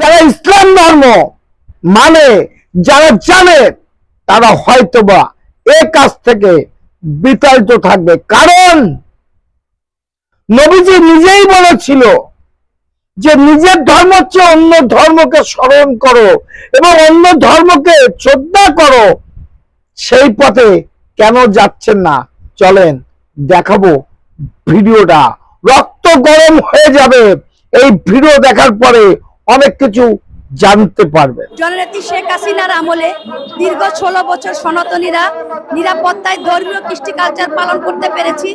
যারা ইসলাম ধর্ম মানে, যারা জানে, তারা হয়তোবা এ কাজ থেকে বিতাড়িত থাকবে। কারণ নবীজি নিজেই বলেছিল যে নিজের ধর্ম হচ্ছে অন্য ধর্মকে স্মরণ করো এবং অন্য ধর্মকে শ্রদ্ধা করো। সেই পথে কেন যাচ্ছেন না? চলেন দেখাবো ভিডিওটা। রক্ত গরম হয়ে যাবে এই ভিডিও দেখার পরে, অনেক কিছু জানতে পারবেন। জননেত্রী শেখ হাসিনার আমলে দীর্ঘ 16 বছর সনাতনীরা নিরাপত্তায় ধর্মীয় কৃষ্টি কালচার পালন করতে পেরেছি।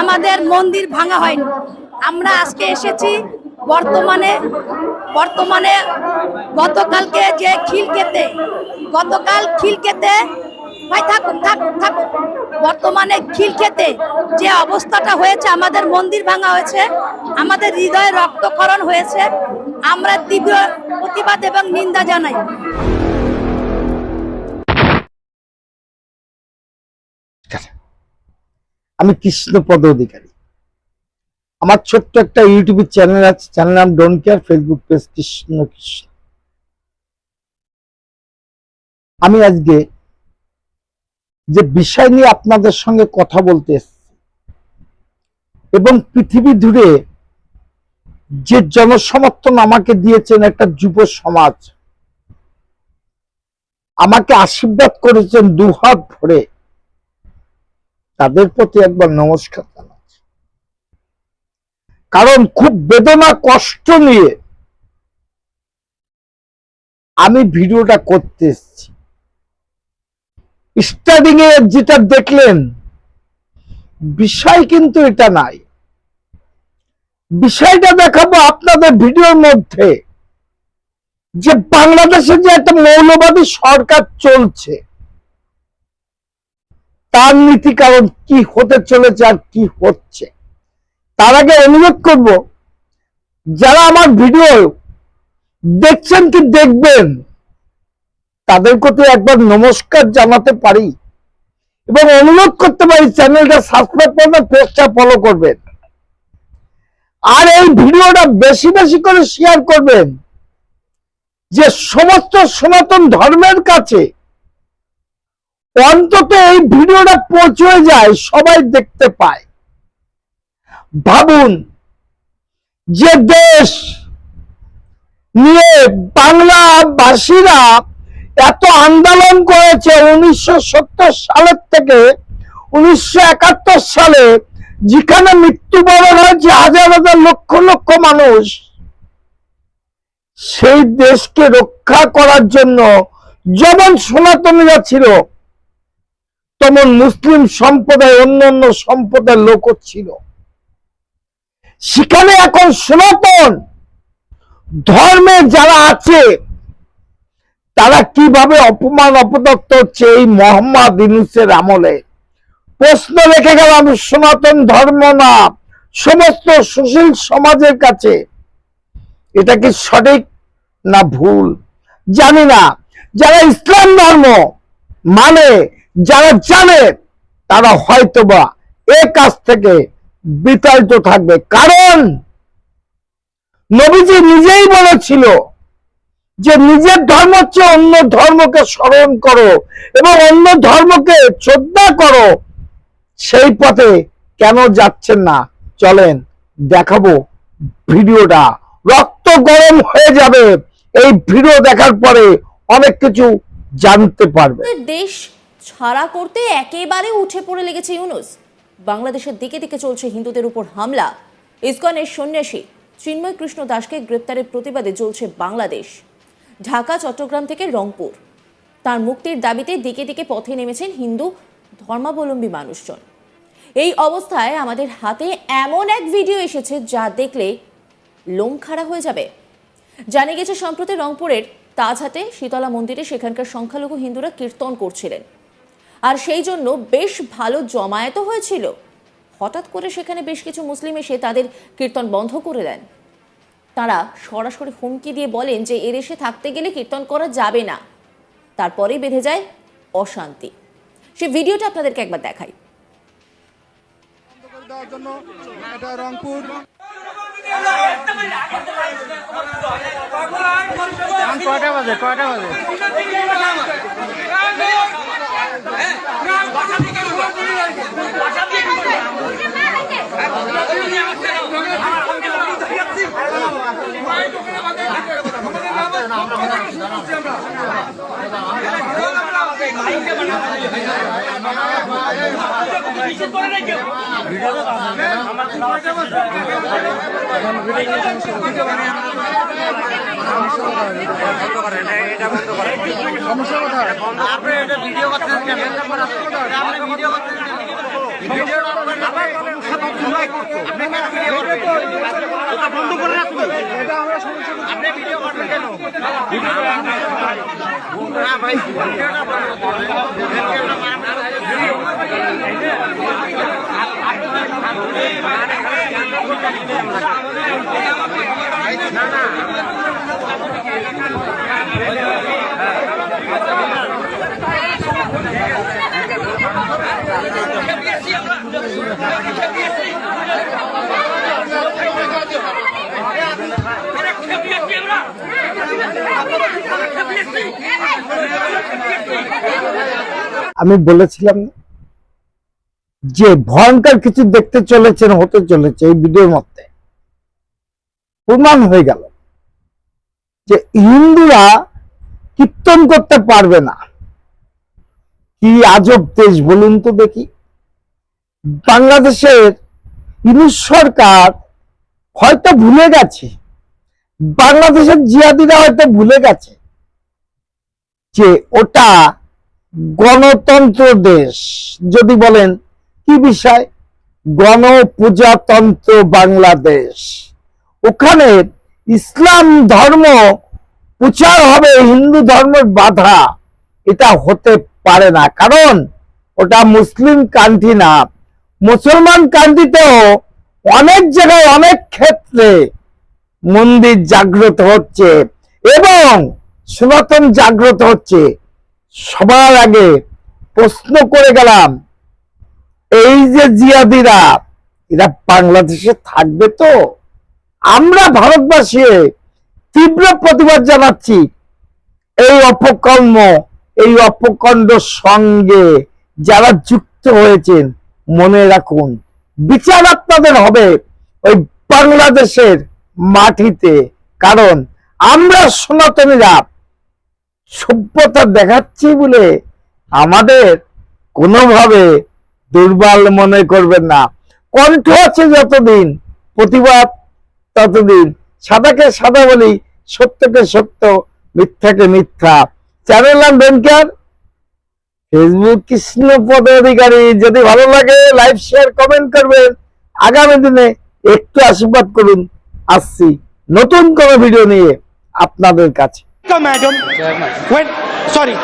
আমাদের মন্দির ভাঙা হয়নি। আমরা আজকে এসেছি বর্তমানে গতকালকে যে গতকাল খিলক্ষেতে ভাই থাকুক বর্তমানে খিলক্ষেতে যে অবস্থাটা হয়েছে, আমাদের মন্দির ভাঙা হয়েছে, আমাদের হৃদয়ে রক্তক্ষরণ হয়েছে। আমরা তীব্র প্রতিবাদ এবং নিন্দা জানাই। আমি কৃষ্ণপদ অধিকারী। আমার ছোট্ট একটা ইউটিউব চ্যানেল আছে, চ্যানেল নাম don't care, Facebook page Krishna Krishna. আমি আজকে যে বিষয় নিয়ে আপনাদের সঙ্গে কথা বলতে এসেছি এবং পৃথিবী জুড়ে যে জনসমর্থন আমাকে দিয়েছেন, একটা যুব সমাজ আমাকে আশীর্বাদ করেছেন দুহাত ভরে, তাদের প্রতি একবার নমস্কার জানাচ্ছি। কারণ খুব বেদনা কষ্ট নিয়ে আমি ভিডিওটা করতে এসেছি। স্টার্টিং এ যেটা দেখলেন, বিষয় কিন্তু এটা নাই। বিষয়টা দেখাবো আপনাদের ভিডিওর মধ্যে, যে বাংলাদেশে যে একটা মৌলবাদী সরকার চলছে, তার নীতি কারণ কি হতে চলেছে আর কি হচ্ছে। তার আগে অনুরোধ করব, যারা আমার ভিডিও দেখছেন কি দেখবেন, তাদের প্রতি একবার নমস্কার জানাতে পারি এবং অনুরোধ করতে পারি চ্যানেলটা সাবস্ক্রাইব করবেন, পেজটা ফলো করবেন, আর এই ভিডিওটা বেশি বেশি করে শেয়ার করবেন, যে সমস্ত সনাতন ধর্মের কাছে অন্তত এই ভিডিওটা পৌঁছে যায়, সবাই দেখতে পায়। ভাবুন, যে দেশ নিয়ে বাংলাভাষীরা এত আন্দোলন করেছে 1970 সালের থেকে 1971 সালে, যেখানে মৃত্যুবরণ হয়েছে হাজার হাজার লক্ষ লক্ষ মানুষ, সেই দেশকে রক্ষা করার জন্য যেমন সনাতনীরা ছিল, তেমন মুসলিম সম্প্রদায় অন্যান্য সম্প্রদায়ের লোকও ছিল। সেখানে এখন সনাতন ধর্মে যারা আছে, তারা কিভাবে অপমান অপদস্থ হচ্ছে এই মোহাম্মদ ইউনূসের আমলে। প্রশ্ন রেখে গেলাম সনাতন ধর্ম না সমস্ত সুশীল সমাজের কাছে, এটা কি সঠিক না ভুল জানি না। যারা ইসলাম ধর্ম মানে, যারা জানে, তারা হয়তোবা এ কাজ থেকে বিতাড়িত থাকবে। কারণ নবীজি নিজেই বলেছিল যে নিজের ধর্ম হচ্ছে অন্য ধর্মকে স্মরণ করো এবং অন্য ধর্মকে শ্রদ্ধা করো। সেই পথে কেন যাচ্ছেন না? চলেন দেখাবো ভিডিওটা। রক্ত গরম হয়ে যাবে এই ভিডিও দেখার পরে, অনেক কিছু জানতে পারবে। দেশ ছাড়া করতে একেবারে উঠে পড়ে লেগেছে ইউনূস। বাংলাদেশের দিকে দিকে চলছে হিন্দুদের উপর হামলা। ইসকনের সন্ন্যাসী চিন্ময় কৃষ্ণ দাসকে গ্রেপ্তারের প্রতিবাদে চলছে বাংলাদেশ। ঢাকা, চট্টগ্রাম থেকে রংপুর, তার মুক্তির দাবিতে দিকে দিকে পথে নেমেছেন হিন্দু ধর্মাবলম্বী মানুষজন। এই অবস্থায় আমাদের হাতে এমন এক ভিডিও এসেছে যা দেখলে লোম খাড়া হয়ে যাবে। জানা গেছে সম্প্রতি রংপুরের তাজহাটে শীতলা মন্দিরে সেখানকার সংখ্যালঘু হিন্দুরা কীর্তন করছিলেন, আর সেই জন্য বেশ ভালো জমায়েত হয়েছিল। হঠাৎ করে সেখানে বেশ কিছু মুসলিম এসে তাদের কীর্তন বন্ধ করে দেন। তারা সরাসরি হুমকি দিয়ে বলেন যে এর এসে থাকতে গেলে কীর্তন করা যাবে না। তারপরেই বেঁধে যায় অশান্তি। সে ভিডিওটা আপনাদেরকে একবার দেখাই। রংপুর কয়টা বাজে আমি বলেছিলাম যে ভয়ঙ্কর কিছু দেখতে চলেছেন, হতে চলেছে। এই ভিডিওর মধ্যে প্রমাণ হয়ে গেল যে হিন্দুরা কীর্তন করতে পারবে না। কি আজব দেশ বলুন তো দেখি। বাংলাদেশের ইউনূস সরকার হয়তো ভুলে গেছে, বাংলাদেশের জিহাদিরা হয়তো ভুলে গেছে যে ওটা গণতন্ত্র দেশ। যদি বলেন কি বিষয়, গণপ্রজাতন্ত্র বাংলাদেশ। ওখানে ইসলাম ধর্ম প্রচার হবে, হিন্দু ধর্মের বাধা এটা হতে পারে না। কারণ ওটা মুসলিম কান্ট্রি না। মুসলমান কান্ট্রিতেও অনেক জায়গায় অনেক ক্ষেত্রে মন্দির জাগ্রত হচ্ছে এবং সনাতন জাগ্রত হচ্ছে। সবার আগে প্রশ্ন করে গেলাম, এই যে জিহাদিরা এরা বাংলাদেশে থাকবে তো? আমরা ভারতবাসী তীব্র প্রতিবাদ জানাচ্ছি এই অপকর্ম, এই অপকণ্ড সঙ্গে যারা যুক্ত হয়েছেন। মনে রাখুন, বিচার আপনাদের হবে ওই বাংলাদেশের মাটিতে। কারণ আমরা সনাতনীরা সভ্যতা দেখাচ্ছি বলে আমাদের কোনোভাবে দুর্বল মনে করবেন না। কণ্ঠ আছে যতদিন, প্রতিবাদ ততদিন। সাদাকে সাদা বলি, সত্যকে সত্য, মিথ্যাকে মিথ্যা। চ্যানেল নাম বেনকার, ফেসবুক কৃষ্ণপদ অধিকারী। যদি ভালো লাগে লাইক শেয়ার কমেন্ট করবেন। আগামী দিনে একটু আশীর্বাদ করুন। আসছি নতুন কোনো ভিডিও নিয়ে আপনাদের কাছে। madam. When? Sorry.